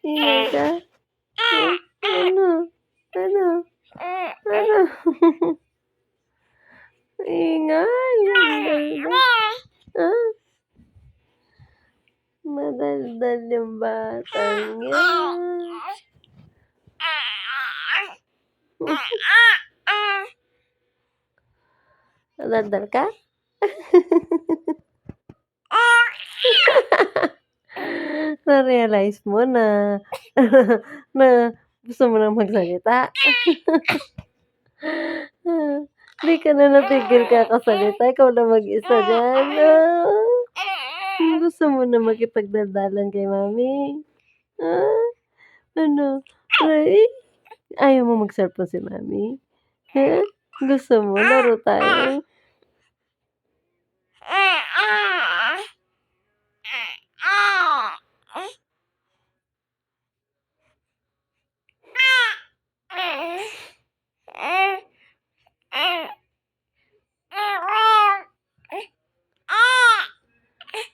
Ingay ka? Ano? Ano? Ano? Ingay, daldal. Ah, madaldal yung batang yan. Madaldal ka? Na-realize mo na na gusto mo ng magsalita? Di ka na natigil kakasalita, ikaw lang mag-isa diyan, gusto mo na makipagdaldalan kay mommy? Ah, ano? Ay, ayaw mo mag-cellphone si mommy? Ha? Gusto mo laro tayo?